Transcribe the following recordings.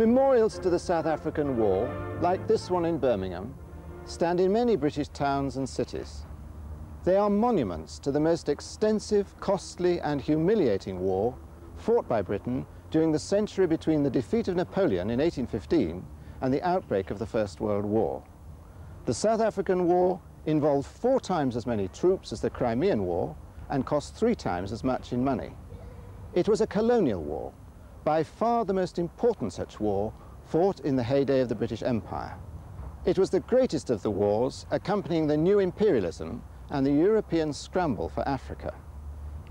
Memorials to the South African War, like this one in Birmingham, stand in many British towns and cities. They are monuments to the most extensive, costly and humiliating war fought by Britain during the century between the defeat of Napoleon in 1815 and the outbreak of the First World War. The South African War involved 4 times as many troops as the Crimean War and cost 3 times as much in money. It was a colonial war, by far the most important such war fought in the heyday of the British Empire. It was the greatest of the wars accompanying the new imperialism and the European scramble for Africa.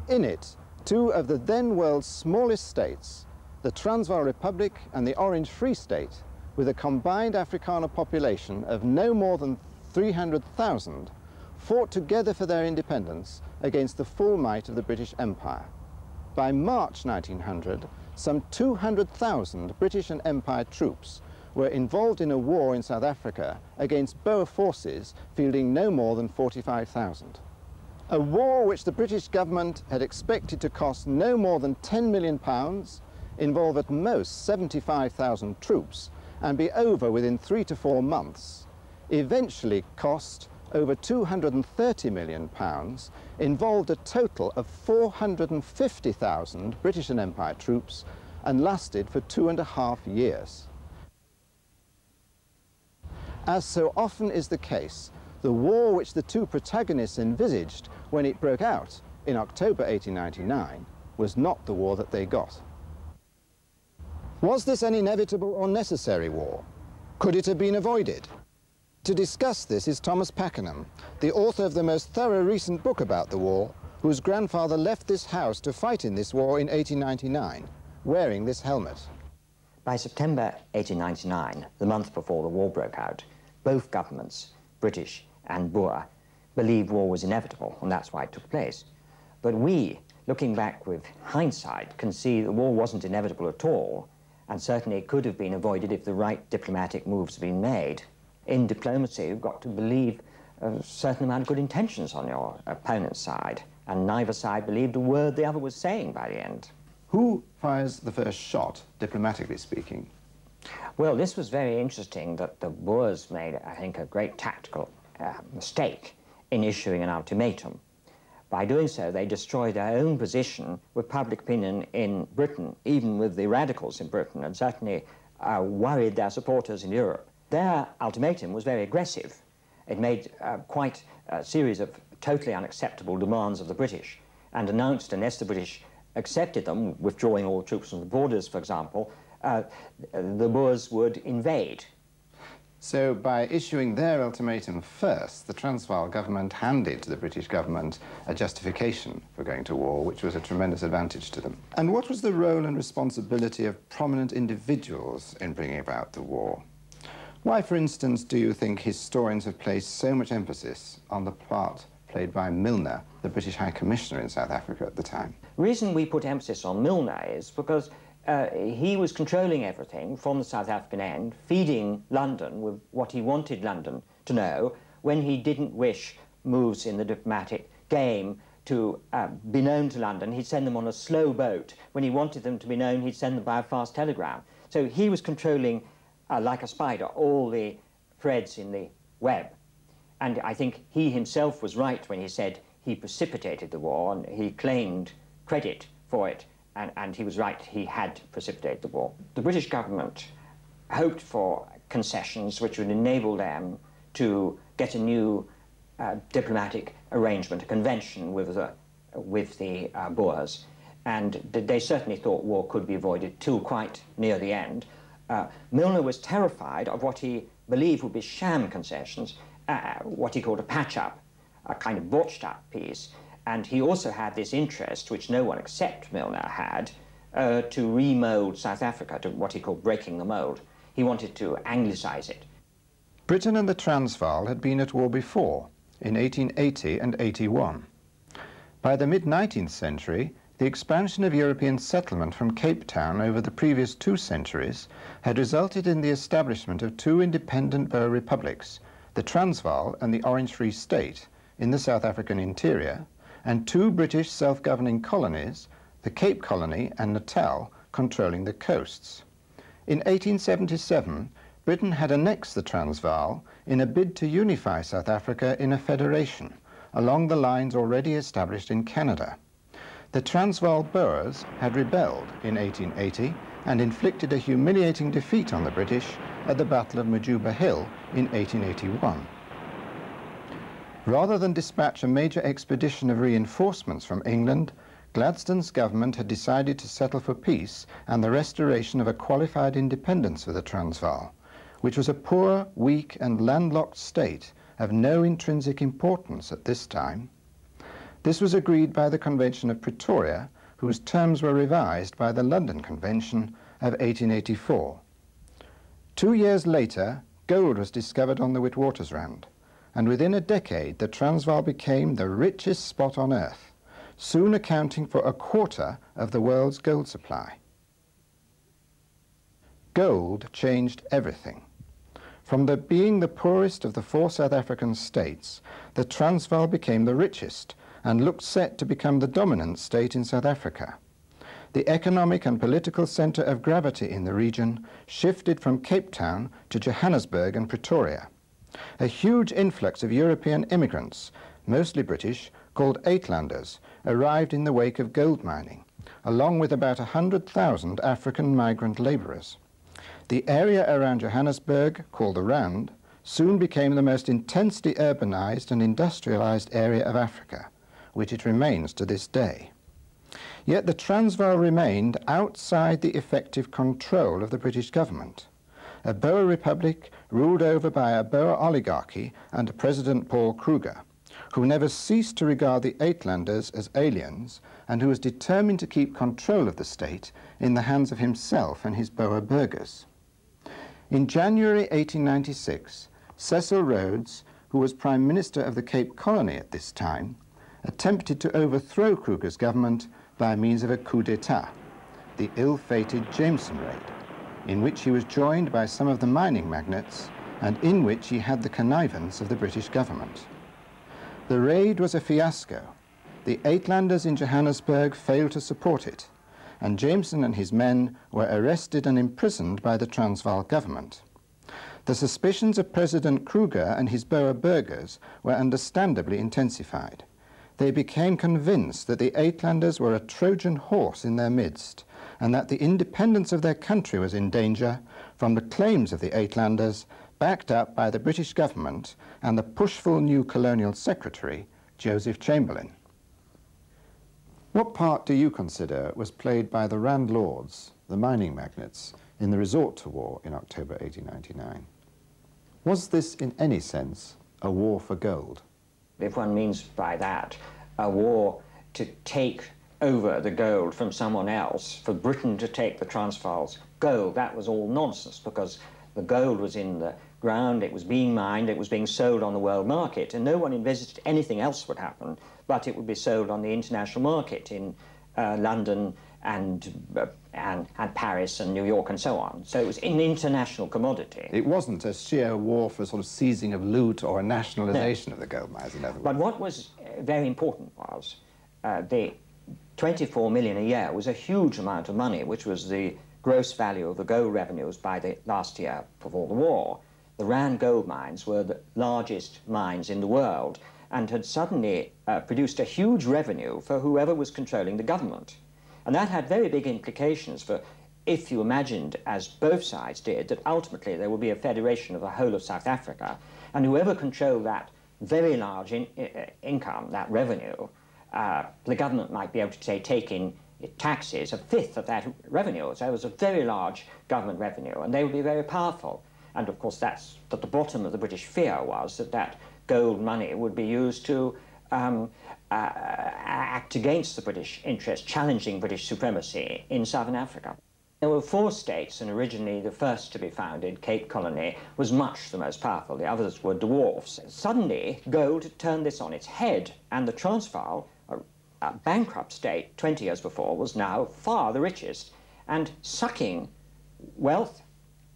In it, 2 of the then world's smallest states, the Transvaal Republic and the Orange Free State, with a combined Afrikaner population of no more than 300,000, fought together for their independence against the full might of the British Empire. By March 1900, some 200,000 British and Empire troops were involved in a war in South Africa against Boer forces fielding no more than 45,000. A war which the British government had expected to cost no more than £10 million, involve at most 75,000 troops, and be over within 3 to 4 months, eventually cost over £230 million, involved a total of 450,000 British and Empire troops, and lasted for 2.5 years. As so often is the case, the war which the 2 protagonists envisaged when it broke out in October 1899 was not the war that they got. Was this an inevitable or necessary war? Could it have been avoided? To discuss this is Thomas Pakenham, the author of the most thorough recent book about the war, whose grandfather left this house to fight in this war in 1899, wearing this helmet. By September 1899, the month before the war broke out, both governments, British and Boer, believed war was inevitable, and that's why it took place. But we, looking back with hindsight, can see the war wasn't inevitable at all, and certainly it could have been avoided if the right diplomatic moves had been made. In diplomacy, you've got to believe a certain amount of good intentions on your opponent's side, and neither side believed a word the other was saying by the end. Who fires the first shot, diplomatically speaking? Well, this was very interesting that the Boers made, I think, a great tactical mistake in issuing an ultimatum. By doing so, they destroyed their own position with public opinion in Britain, even with the radicals in Britain, and certainly worried their supporters in Europe. Their ultimatum was very aggressive. It made quite a series of totally unacceptable demands of the British, and announced unless the British accepted them, withdrawing all troops from the borders, for example, the Boers would invade. So by issuing their ultimatum first, the Transvaal government handed to the British government a justification for going to war, which was a tremendous advantage to them. And what was the role and responsibility of prominent individuals in bringing about the war? Why, for instance, do you think historians have placed so much emphasis on the part played by Milner, the British High Commissioner in South Africa at the time? The reason we put emphasis on Milner is because he was controlling everything from the South African end, feeding London with what he wanted London to know. When he didn't wish moves in the diplomatic game to be known to London, he'd send them on a slow boat. When he wanted them to be known, he'd send them by a fast telegram. So he was controlling, like a spider, all the threads in the web. And I think he himself was right when he said he precipitated the war, and he claimed credit for it. And he was right, he had precipitated the war. The British government hoped for concessions which would enable them to get a new diplomatic arrangement, a convention with the Boers. And they certainly thought war could be avoided till quite near the end. Milner was terrified of what he believed would be sham concessions, what he called a patch-up, a kind of botched-up peace. And he also had this interest, which no one except Milner had, to remould South Africa, to what he called breaking the mould. He wanted to Anglicize it. Britain and the Transvaal had been at war before, in 1880 and 81. By the mid-19th century, the expansion of European settlement from Cape Town over the previous 2 centuries had resulted in the establishment of 2 independent Boer republics, the Transvaal and the Orange Free State, in the South African interior, and 2 British self-governing colonies, the Cape Colony and Natal, controlling the coasts. In 1877, Britain had annexed the Transvaal in a bid to unify South Africa in a federation, along the lines already established in Canada. The Transvaal Boers had rebelled in 1880 and inflicted a humiliating defeat on the British at the Battle of Majuba Hill in 1881. Rather than dispatch a major expedition of reinforcements from England, Gladstone's government had decided to settle for peace and the restoration of a qualified independence for the Transvaal, which was a poor, weak and landlocked state of no intrinsic importance at this time. This was agreed by the Convention of Pretoria, whose terms were revised by the London Convention of 1884. 2 years later, gold was discovered on the Witwatersrand, and within a decade the Transvaal became the richest spot on earth, soon accounting for a quarter of the world's gold supply. Gold changed everything. From being the poorest of the 4 South African states, the Transvaal became the richest and looked set to become the dominant state in South Africa. The economic and political centre of gravity in the region shifted from Cape Town to Johannesburg and Pretoria. A huge influx of European immigrants, mostly British, called Uitlanders, arrived in the wake of gold mining, along with about 100,000 African migrant labourers. The area around Johannesburg, called the Rand, soon became the most intensely urbanised and industrialised area of Africa, which it remains to this day. Yet the Transvaal remained outside the effective control of the British government. A Boer republic ruled over by a Boer oligarchy under President Paul Kruger, who never ceased to regard the Uitlanders as aliens and who was determined to keep control of the state in the hands of himself and his Boer burghers. In January 1896, Cecil Rhodes, who was Prime Minister of the Cape Colony at this time, attempted to overthrow Kruger's government by means of a coup d'etat, the ill-fated Jameson raid, in which he was joined by some of the mining magnates and in which he had the connivance of the British government. The raid was a fiasco. The Uitlanders in Johannesburg failed to support it, and Jameson and his men were arrested and imprisoned by the Transvaal government. The suspicions of President Kruger and his Boer burghers were understandably intensified. They became convinced that the Uitlanders were a Trojan horse in their midst, and that the independence of their country was in danger from the claims of the Uitlanders, backed up by the British government and the pushful new colonial secretary, Joseph Chamberlain. What part do you consider was played by the Rand Lords, the mining magnates, in the resort to war in October 1899? Was this in any sense a war for gold? If one means by that a war to take over the gold from someone else, for Britain to take the Transvaal's gold, that was all nonsense, because the gold was in the ground, it was being mined, it was being sold on the world market, and no one envisaged anything else would happen, but it would be sold on the international market in London and Paris and New York and so on. So it was an international commodity. It wasn't a sheer war for sort of seizing of loot or a nationalisation of the gold mines, in other words. But what was very important was the 24 million a year was a huge amount of money, which was the gross value of the gold revenues by the last year before the war. The Rand gold mines were the largest mines in the world and had suddenly produced a huge revenue for whoever was controlling the government. And that had very big implications for, if you imagined, as both sides did, that ultimately there would be a federation of the whole of South Africa, and whoever controlled that very large income, that revenue, the government might be able to, say, take in taxes, a fifth of that revenue. So it was a very large government revenue, and they would be very powerful. And of course, that's at the bottom of the British fear, was that that gold money would be used to act against the British interest, challenging British supremacy in Southern Africa. There were 4 states, and originally the first to be founded, Cape Colony, was much the most powerful. The others were dwarfs. Suddenly, gold had turned this on its head, and the Transvaal, a bankrupt state 20 years before, was now far the richest, and sucking wealth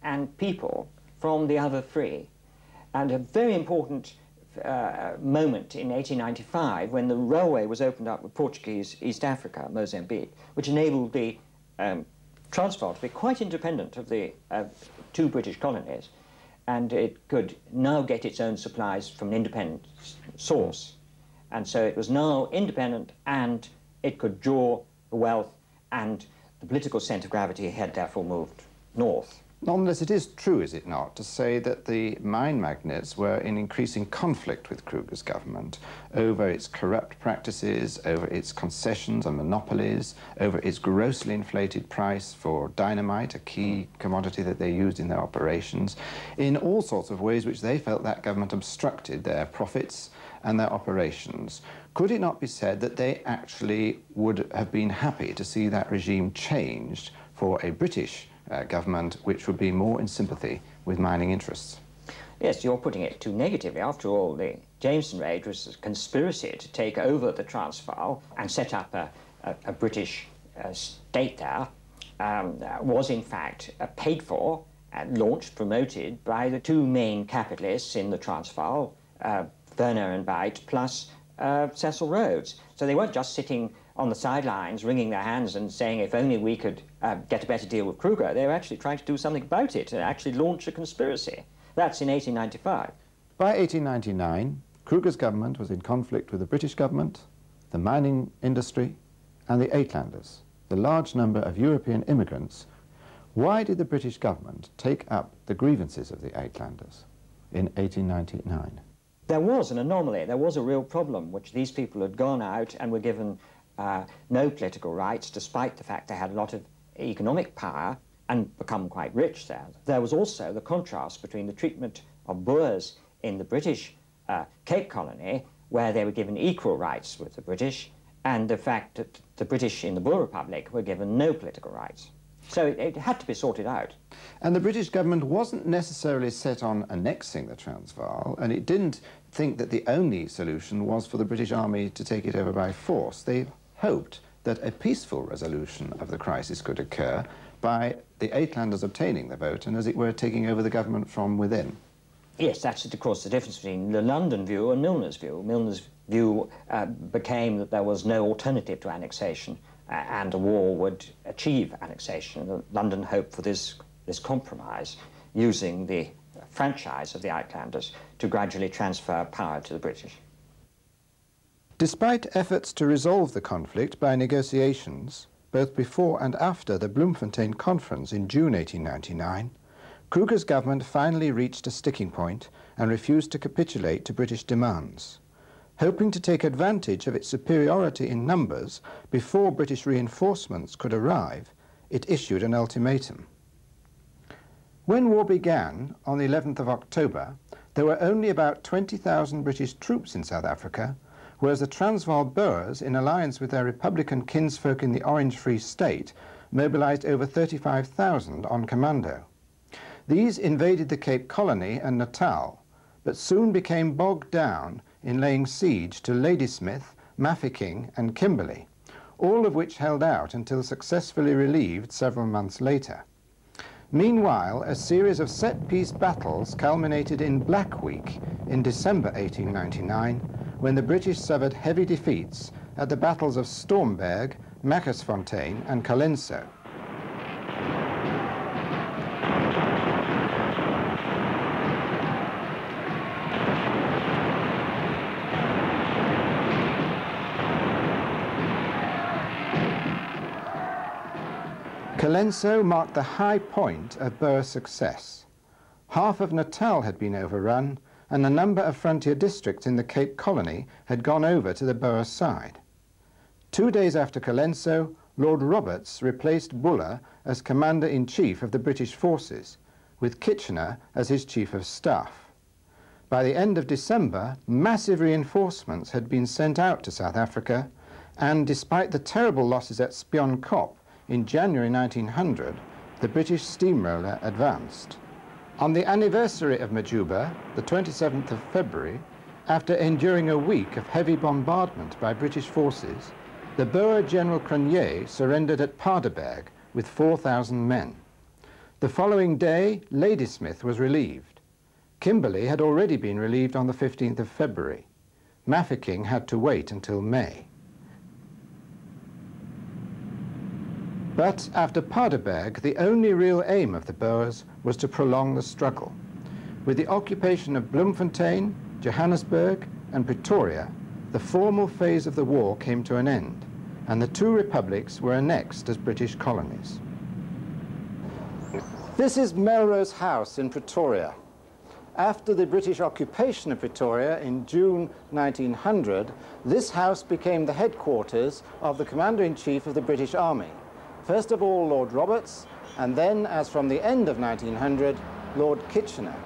and people from the other 3. And a very important moment in 1895 when the railway was opened up with Portuguese East Africa, Mozambique, which enabled the Transvaal to be quite independent of the two British colonies, and it could now get its own supplies from an independent source. And so it was now independent, and it could draw the wealth, and the political centre of gravity had therefore moved north. Nonetheless, it is true, is it not, to say that the mine magnates were in increasing conflict with Kruger's government over its corrupt practices, over its concessions and monopolies, over its grossly inflated price for dynamite, a key commodity that they used in their operations, in all sorts of ways which they felt that government obstructed their profits and their operations. Could it not be said that they actually would have been happy to see that regime changed for a British government which would be more in sympathy with mining interests? Yes, you're putting it too negatively. After all, the Jameson raid was a conspiracy to take over the Transvaal and set up a British state there, was in fact paid for, launched, promoted by the two main capitalists in the Transvaal, Werner and Beit, plus Cecil Rhodes. So they weren't just sitting on the sidelines wringing their hands and saying if only we could get a better deal with Kruger. They were actually trying to do something about it and actually launch a conspiracy. That's in 1895. By 1899, Kruger's government was in conflict with the British government, the mining industry, and the Uitlanders, the large number of European immigrants. Why did the British government take up the grievances of the Uitlanders in 1899? There was an anomaly. There was a real problem, which these people had gone out and were given no political rights, despite the fact they had a lot of economic power and become quite rich there. There was also the contrast between the treatment of Boers in the British Cape Colony, where they were given equal rights with the British, and the fact that the British in the Boer Republic were given no political rights. So it had to be sorted out. And the British government wasn't necessarily set on annexing the Transvaal, and it didn't think that the only solution was for the British Army to take it over by force. They hoped that a peaceful resolution of the crisis could occur by the Uitlanders obtaining the vote and, as it were, taking over the government from within. Yes, that's, of course, the difference between the London view and Milner's view. Milner's view became that there was no alternative to annexation, and the war would achieve annexation. London hoped for this compromise, using the franchise of the Uitlanders to gradually transfer power to the British. Despite efforts to resolve the conflict by negotiations, both before and after the Bloemfontein Conference in June 1899, Kruger's government finally reached a sticking point and refused to capitulate to British demands. Hoping to take advantage of its superiority in numbers before British reinforcements could arrive, it issued an ultimatum. When war began on the 11th of October, there were only about 20,000 British troops in South Africa, whereas the Transvaal Boers, in alliance with their Republican kinsfolk in the Orange Free State, mobilized over 35,000 on commando. These invaded the Cape Colony and Natal, but soon became bogged down in laying siege to Ladysmith, Mafeking and Kimberley, all of which held out until successfully relieved several months later. Meanwhile, a series of set-piece battles culminated in Black Week in December 1899, when the British suffered heavy defeats at the battles of Stormberg, Machersfontein and Colenso. Colenso marked the high point of Boer success. Half of Natal had been overrun, and a number of frontier districts in the Cape Colony had gone over to the Boer side. 2 days after Colenso, Lord Roberts replaced Buller as Commander-in-Chief of the British forces, with Kitchener as his Chief of Staff. By the end of December, massive reinforcements had been sent out to South Africa, and despite the terrible losses at Spion Kop in January 1900, the British steamroller advanced. On the anniversary of Majuba, the 27th of February, after enduring a week of heavy bombardment by British forces, the Boer General Cronje surrendered at Paardeberg with 4,000 men. The following day, Ladysmith was relieved. Kimberley had already been relieved on the 15th of February. Mafeking had to wait until May. But after Paardeberg, the only real aim of the Boers was to prolong the struggle. With the occupation of Bloemfontein, Johannesburg and Pretoria, the formal phase of the war came to an end, and the two republics were annexed as British colonies. This is Melrose House in Pretoria. After the British occupation of Pretoria in June 1900, this house became the headquarters of the Commander-in-Chief of the British Army. First of all, Lord Roberts, and then, as from the end of 1900, Lord Kitchener.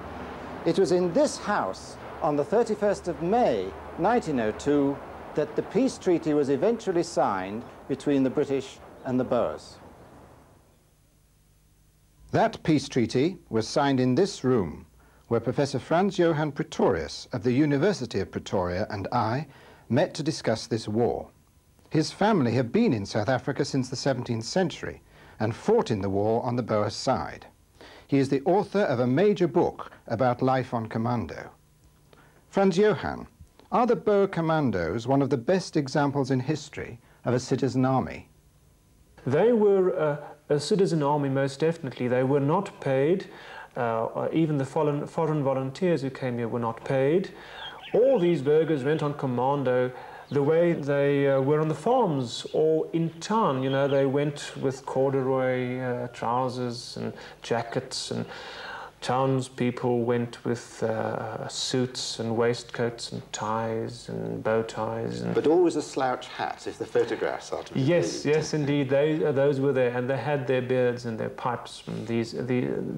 It was in this house, on the 31st of May 1902, that the peace treaty was eventually signed between the British and the Boers. That peace treaty was signed in this room, where Professor Franz Johann Pretorius of the University of Pretoria and I met to discuss this war. His family had been in South Africa since the 17th century and fought in the war on the Boer side. He is the author of a major book about life on commando. Franz Johann, are the Boer commandos one of the best examples in history of a citizen army? They were a citizen army, most definitely. They were not paid. Even the foreign volunteers who came here were not paid. All these burghers went on commando the way they were on the farms or in town. You know, they went with corduroy trousers and jackets, and townspeople went with suits and waistcoats and ties and bow ties. But always a slouch hat, if the photographs are to be Yes, believed. yes, indeed. Those were there, and they had their beards and their pipes. And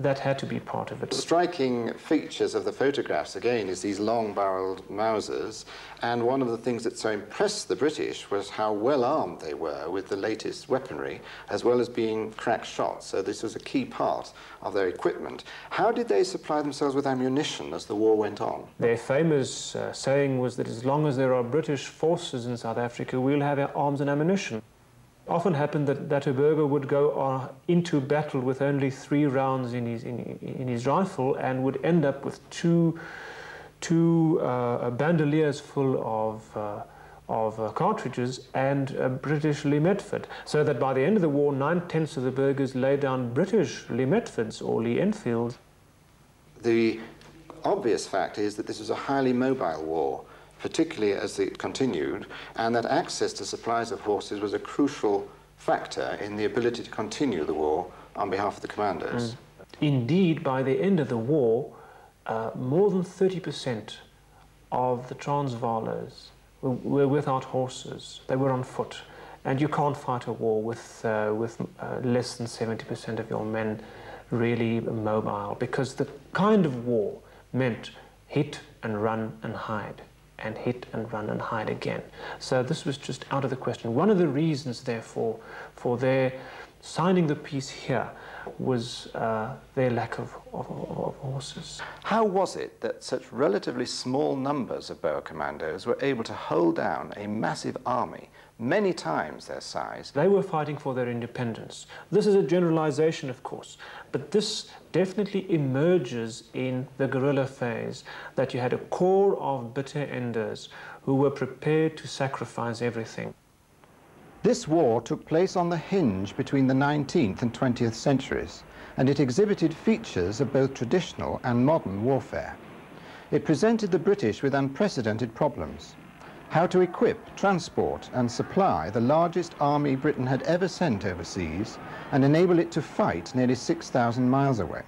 that had to be part of it. Striking features of the photographs, again, is these long-barreled Mausers, and one of the things that so impressed the British was how well armed they were with the latest weaponry, as well as being crack shots. So this was a key part of their equipment. How did they supply themselves with ammunition as the war went on? Their famous saying was that as long as there are British forces in South Africa, we'll have our arms and ammunition. Often happened that a burgher would go into battle with only 3 rounds in his rifle and would end up with two bandoliers full of cartridges and a British Lee Metford, so that by the end of the war, 9/10 of the burghers laid down British Lee Metfords or Lee Enfields. The obvious fact is that this was a highly mobile war, particularly as it continued, and that access to supplies of horses was a crucial factor in the ability to continue the war on behalf of the commandos. Indeed, by the end of the war, more than 30% of the Transvaalers were without horses. They were on foot, and you can't fight a war with less than 70% of your men really mobile, because the kind of war meant hit and run and hide, and hit and run and hide again. So this was just out of the question. One of the reasons, therefore, for their signing the peace here was their lack of horses. How was it that such relatively small numbers of Boer commandos were able to hold down a massive army, many times their size? They were fighting for their independence. This is a generalization, of course, but this definitely emerges in the guerrilla phase, that you had a core of bitter enders who were prepared to sacrifice everything. This war took place on the hinge between the 19th and 20th centuries, and it exhibited features of both traditional and modern warfare. It presented the British with unprecedented problems: how to equip, transport and supply the largest army Britain had ever sent overseas and enable it to fight nearly 6,000 miles away.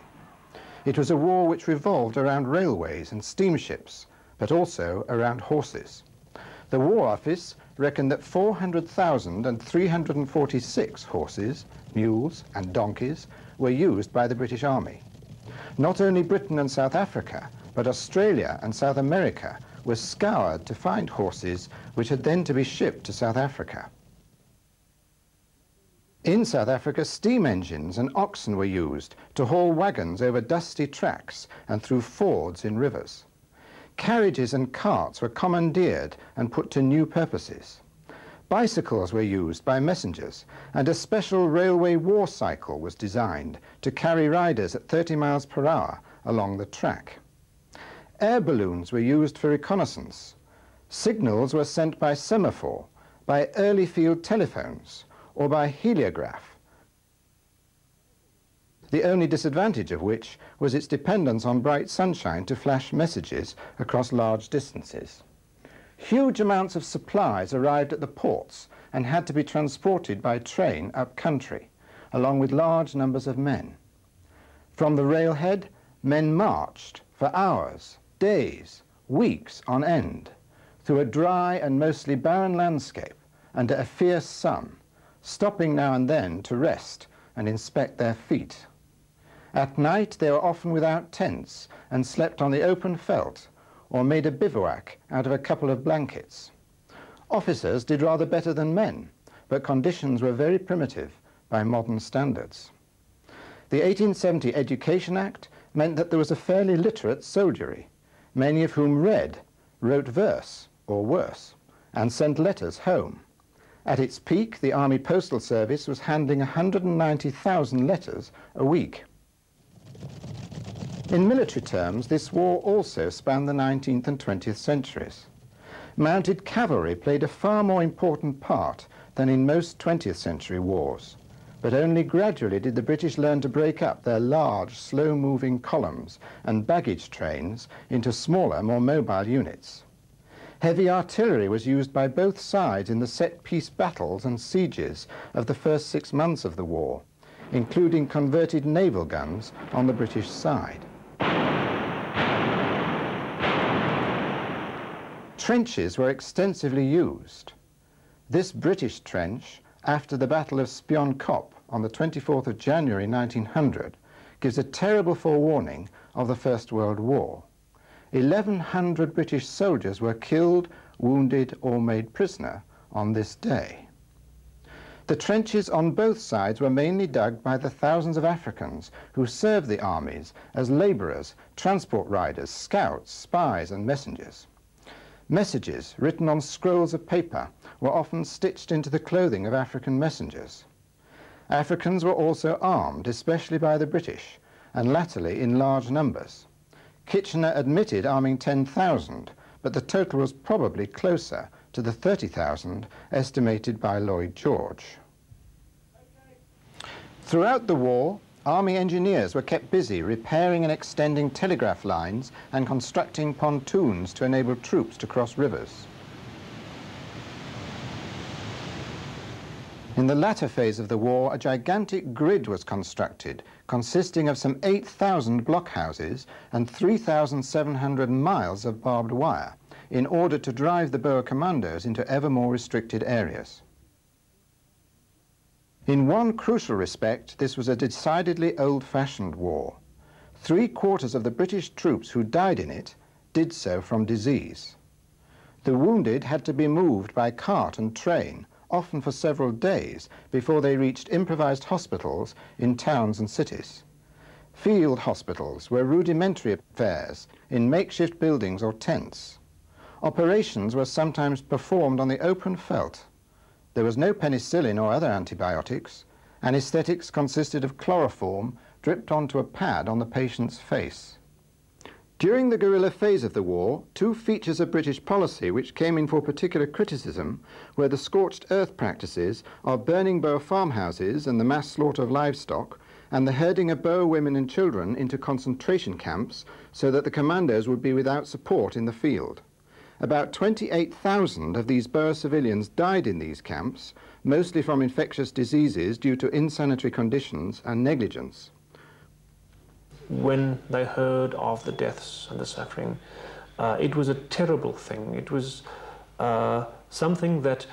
It was a war which revolved around railways and steamships, but also around horses. The War Office reckoned that 400,000 and 346 horses, mules and donkeys were used by the British Army. Not only Britain and South Africa, but Australia and South America were scoured to find horses which had then to be shipped to South Africa. In South Africa, steam engines and oxen were used to haul wagons over dusty tracks and through fords in rivers. Carriages and carts were commandeered and put to new purposes. Bicycles were used by messengers, and a special railway war cycle was designed to carry riders at 30 miles per hour along the track. Air balloons were used for reconnaissance. Signals were sent by semaphore, by early field telephones, or by heliograph. the only disadvantage of which was its dependence on bright sunshine to flash messages across large distances. Huge amounts of supplies arrived at the ports and had to be transported by train up country, along with large numbers of men. From the railhead, men marched for hours, days, weeks on end, through a dry and mostly barren landscape under a fierce sun, stopping now and then to rest and inspect their feet. At night they were often without tents and slept on the open veldt or made a bivouac out of a couple of blankets. Officers did rather better than men, but conditions were very primitive by modern standards. The 1870 Education Act meant that there was a fairly literate soldiery, many of whom read, wrote verse, or worse, and sent letters home. At its peak, the Army Postal Service was handling 190,000 letters a week. In military terms, this war also spanned the 19th and 20th centuries. Mounted cavalry played a far more important part than in most 20th century wars, but only gradually did the British learn to break up their large, slow-moving columns and baggage trains into smaller, more mobile units. Heavy artillery was used by both sides in the set-piece battles and sieges of the first 6 months of the war, including converted naval guns on the British side. Trenches were extensively used. This British trench, after the Battle of Spion Kop on the 24th of January 1900, gives a terrible forewarning of the First World War. 1,100 British soldiers were killed, wounded, or made prisoner on this day. The trenches on both sides were mainly dug by the thousands of Africans who served the armies as labourers, transport riders, scouts, spies, and messengers. Messages written on scrolls of paper were often stitched into the clothing of African messengers. Africans were also armed, especially by the British, and latterly in large numbers. Kitchener admitted arming 10,000, but the total was probably closer to the 30,000 estimated by Lloyd George. Throughout the war, Army engineers were kept busy repairing and extending telegraph lines and constructing pontoons to enable troops to cross rivers. In the latter phase of the war, a gigantic grid was constructed, consisting of some 8,000 blockhouses and 3,700 miles of barbed wire, in order to drive the Boer commandos into ever more restricted areas. In one crucial respect, this was a decidedly old-fashioned war. 3/4 of the British troops who died in it did so from disease. The wounded had to be moved by cart and train, often for several days, before they reached improvised hospitals in towns and cities. Field hospitals were rudimentary affairs in makeshift buildings or tents. Operations were sometimes performed on the open veldt. There was no penicillin or other antibiotics. Anesthetics consisted of chloroform dripped onto a pad on the patient's face. During the guerrilla phase of the war, 2 features of British policy which came in for particular criticism were the scorched earth practices of burning Boer farmhouses and the mass slaughter of livestock, and the herding of Boer women and children into concentration camps so that the commandos would be without support in the field. About 28,000 of these Boer civilians died in these camps, mostly from infectious diseases due to insanitary conditions and negligence. When they heard of the deaths and the suffering, it was a terrible thing. It was something that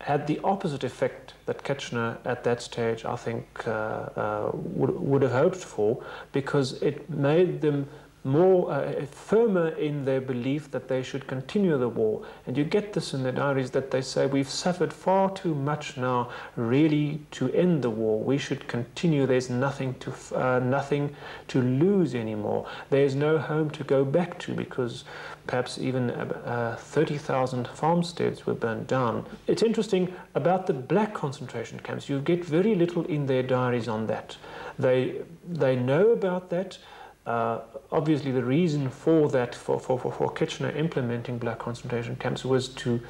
had the opposite effect that Kitchener at that stage, I think, would have hoped for, because it made them more firmer in their belief that they should continue the war. And you get this in their diaries that they say, we've suffered far too much now really to end the war. We should continue. There's nothing to lose anymore. There's no home to go back to, because perhaps even 30,000 farmsteads were burned down. It's interesting about the black concentration camps. You get very little in their diaries on that. They know about that. Obviously, the reason for that, for Kitchener implementing black concentration camps, was to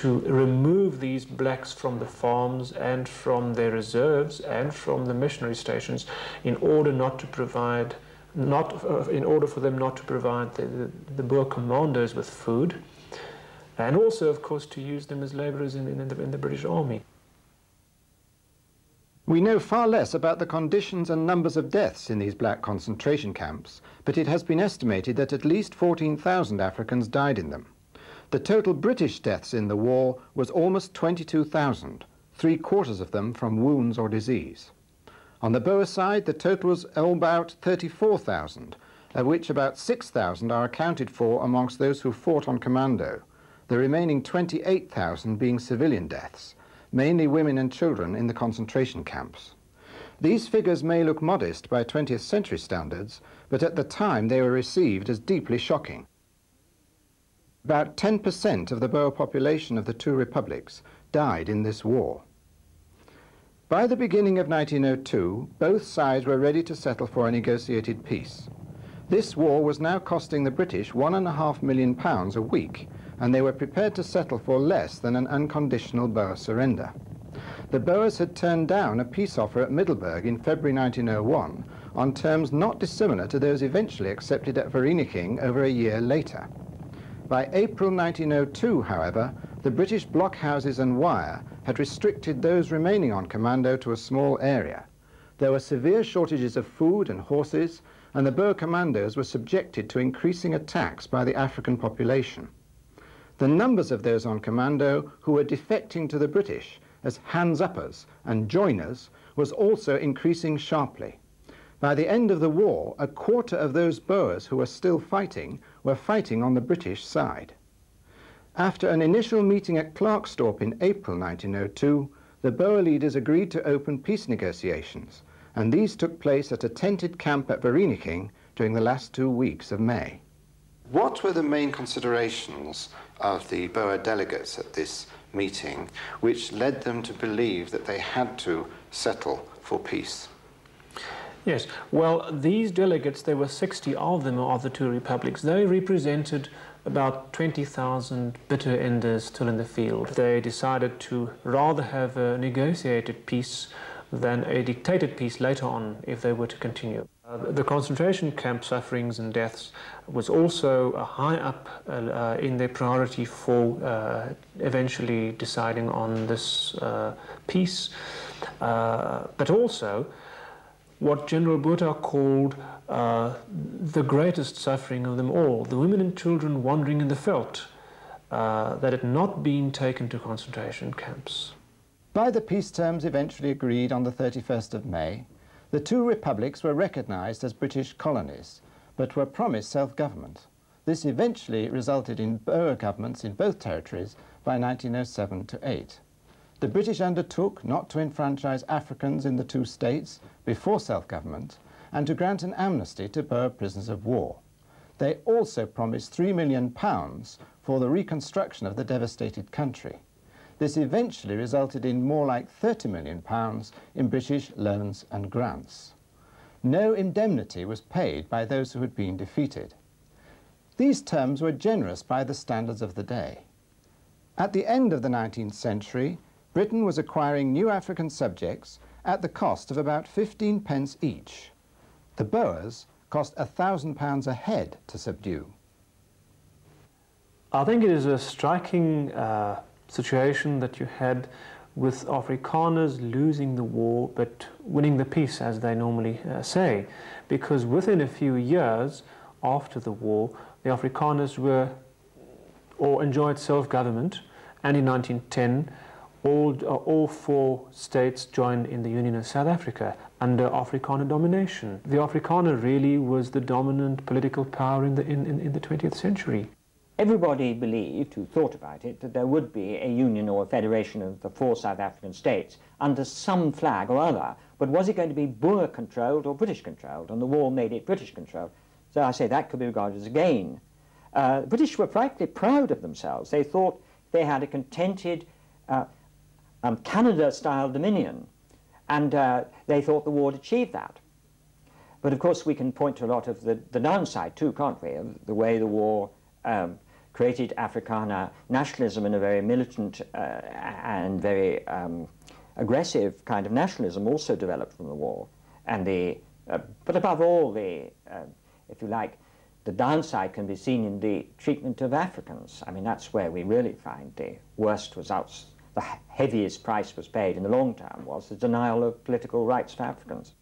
remove these blacks from the farms and from their reserves and from the missionary stations, in order not to provide, in order for them not to provide the Boer commandos with food, and also, of course, to use them as labourers in the British Army. We know far less about the conditions and numbers of deaths in these black concentration camps, but it has been estimated that at least 14,000 Africans died in them. The total British deaths in the war was almost 22,000, 3/4 of them from wounds or disease. On the Boer side, the total was about 34,000, of which about 6,000 are accounted for amongst those who fought on commando, the remaining 28,000 being civilian deaths, mainly women and children in the concentration camps. These figures may look modest by 20th century standards, but at the time they were received as deeply shocking. About 10% of the Boer population of the two republics died in this war. By the beginning of 1902, both sides were ready to settle for a negotiated peace. This war was now costing the British £1.5 million a week, and they were prepared to settle for less than an unconditional Boer surrender. The Boers had turned down a peace offer at Middelburg in February 1901 on terms not dissimilar to those eventually accepted at Vereeniging over a year later. By April 1902, however, the British blockhouses and wire had restricted those remaining on commando to a small area. There were severe shortages of food and horses, and the Boer commandos were subjected to increasing attacks by the African population. The numbers of those on commando who were defecting to the British as hands-uppers and joiners was also increasing sharply. By the end of the war, 1/4 of those Boers who were still fighting were fighting on the British side. After an initial meeting at Klerksdorp in April 1902, the Boer leaders agreed to open peace negotiations, and these took place at a tented camp at Vereeniging during the last 2 weeks of May. What were the main considerations of the Boer delegates at this meeting which led them to believe that they had to settle for peace? Yes, well, these delegates, there were 60 of them of the two republics. They represented about 20,000 bitter enders still in the field. They decided to rather have a negotiated peace than a dictated peace later on if they were to continue. The concentration camp sufferings and deaths was also high up in their priority for eventually deciding on this peace, but also what General Botha called the greatest suffering of them all, the women and children wandering in the veld that had not been taken to concentration camps. By the peace terms eventually agreed on the 31st of May, the two republics were recognized as British colonies, but were promised self-government. This eventually resulted in Boer governments in both territories by 1907-8. The British undertook not to enfranchise Africans in the two states before self-government and to grant an amnesty to Boer prisoners of war. They also promised £3 million for the reconstruction of the devastated country. This eventually resulted in more like £30 million in British loans and grants. No indemnity was paid by those who had been defeated. These terms were generous by the standards of the day. At the end of the 19th century, Britain was acquiring new African subjects at the cost of about 15 pence each. The Boers cost £1,000 a head to subdue. I think it is a striking situation that you had with Afrikaners losing the war but winning the peace, as they normally say, because within a few years after the war, the Afrikaners were or enjoyed self-government, and in 1910 all four states joined in the Union of South Africa under Afrikaner domination. The Afrikaner really was the dominant political power in the 20th century. Everybody believed, who thought about it, that there would be a union or a federation of the 4 South African states under some flag or other, but was it going to be Boer-controlled or British-controlled? And the war made it British-controlled. So I say that could be regarded as a gain. The British were frankly proud of themselves. They thought they had a contented Canada-style dominion, and they thought the war had achieved that. But of course we can point to a lot of the downside too, can't we, of the way the war created Afrikaner nationalism in a very militant and very aggressive kind of nationalism also developed from the war. And but above all, if you like, the downside can be seen in the treatment of Africans. I mean, that's where we really find the worst results. The heaviest price was paid in the long term was the denial of political rights for Africans.